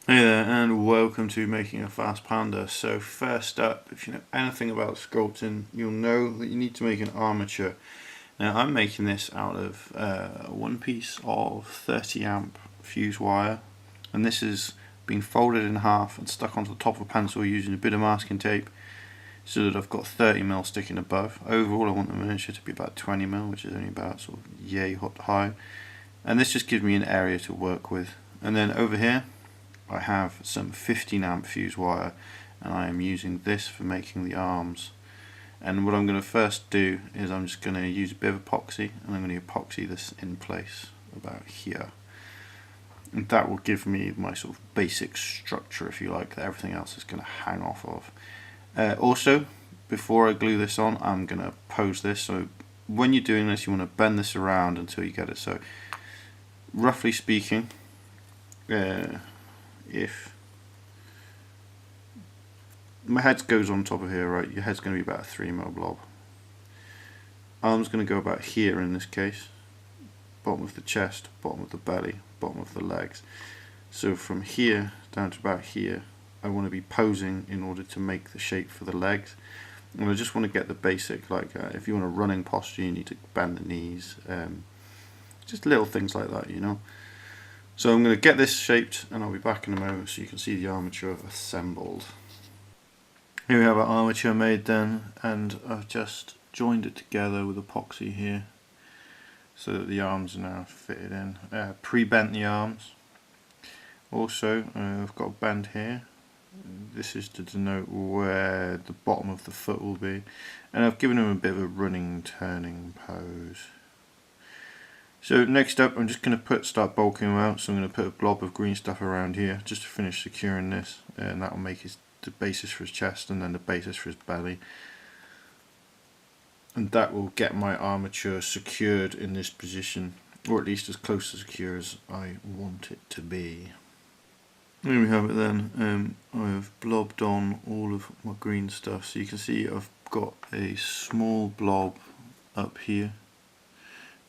Hey there, and welcome to Making a Fast Panda. So first up, if you know anything about sculpting, you'll know that you need to make an armature. Now I'm making this out of one piece of 30 amp fuse wire, and this is being folded in half and stuck onto the top of a pencil using a bit of masking tape so that I've got 30mm sticking above. Overall I want the miniature to be about 20mm, which is only about sort of yay high, and this just gives me an area to work with. And then over here I have some 15 amp fuse wire, and I am using this for making the arms. And what I'm going to first do is I'm just going to use a bit of epoxy, and I'm going to epoxy this in place about here. And that will give me my sort of basic structure, if you like, that everything else is going to hang off of. Also, before I glue this on, I'm going to pose this. So when you're doing this, you want to bend this around until you get it. So roughly speaking, if my head goes on top of here, right, your head's going to be about a 3mm blob. Arm's going to go about here in this case, bottom of the chest, bottom of the belly, bottom of the legs. So from here down to about here, I want to be posing in order to make the shape for the legs. And I just want to get the basic, like if you want a running posture, you need to bend the knees, just little things like that, you know. So I'm going to get this shaped, and I'll be back in a moment so you can see the armature assembled. Here we have our armature made then, and I've just joined it together with epoxy here so that the arms are now fitted in. Pre-bent the arms. Also, I've got a bend here. This is to denote where the bottom of the foot will be, and I've given him a bit of a running, turning pose. So next up, I'm just going to start bulking him out. So I'm going to put a blob of green stuff around here just to finish securing this, and that will make the basis for his chest and then the basis for his belly. And that will get my armature secured in this position, or at least as close to secure as I want it to be. There we have it then. I've blobbed on all of my green stuff, so you can see I've got a small blob up here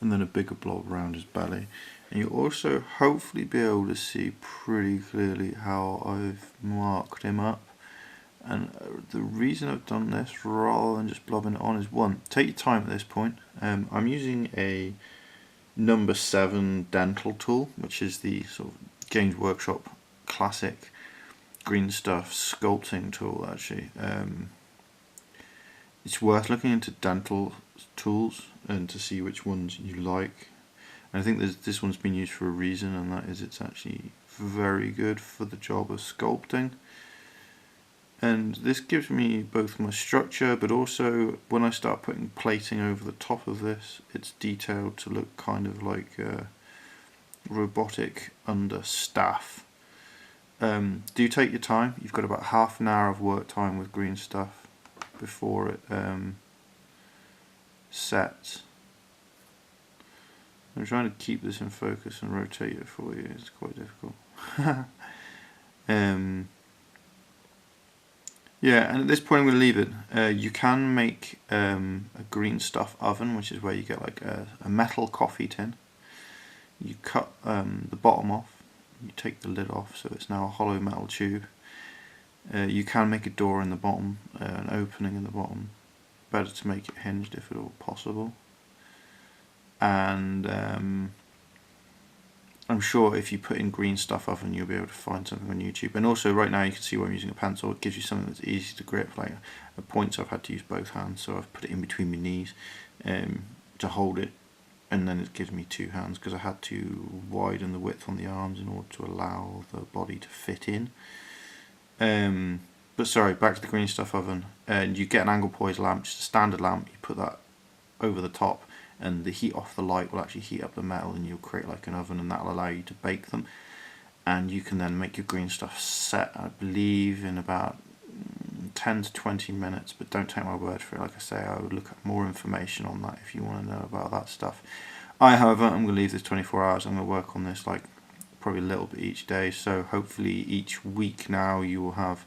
and then a bigger blob around his belly, and you'll also hopefully be able to see pretty clearly how I've marked him up. And the reason I've done this rather than just blobbing it on is, one, take your time at this point. I'm using a number 7 dental tool, which is the sort of Games Workshop classic green stuff sculpting tool actually. It's worth looking into dental tools and to see which ones you like. And I think this one's been used for a reason, and that is it's actually very good for the job of sculpting. And this gives me both my structure, but also when I start putting plating over the top of this, it's detailed to look kind of like a robotic understaff. Do take your time. You've got about half an hour of work time with green stuff before it sets. I'm trying to keep this in focus and rotate it for you. It's quite difficult. Yeah, and at this point I'm going to leave it. You can make a green stuff oven, which is where you get like a metal coffee tin. You cut the bottom off, you take the lid off, so it's now a hollow metal tube. You can make a door in the bottom, an opening in the bottom. Better to make it hinged if at all possible. And I'm sure if you put in green stuff oven, you'll be able to find something on YouTube. And also right now you can see where I'm using a pencil. It gives you something that's easy to grip. Like at points I've had to use both hands, so I've put it in between my knees to hold it, and then it gives me two hands because I had to widen the width on the arms in order to allow the body to fit in. But sorry, back to the green stuff oven. And you get an angle poised lamp, just a standard lamp. You put that over the top, and the heat off the light will actually heat up the metal, and you'll create like an oven, and that'll allow you to bake them. And you can then make your green stuff set, I believe, in about 10 to 20 minutes, but don't take my word for it. Like I say, I would look up more information on that if you want to know about that stuff. However, I'm going to leave this 24 hours. I'm going to work on this like probably a little bit each day, so hopefully each week now you will have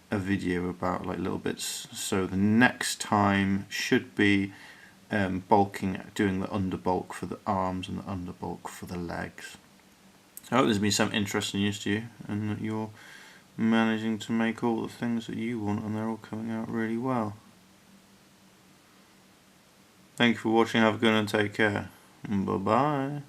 a video about like little bits. So the next time should be bulking, doing the underbulk for the arms and the underbulk for the legs. I hope there's been some interesting use to you, and that you're managing to make all the things that you want, and they're all coming out really well. Thank you for watching, have a good one and take care. Bye bye.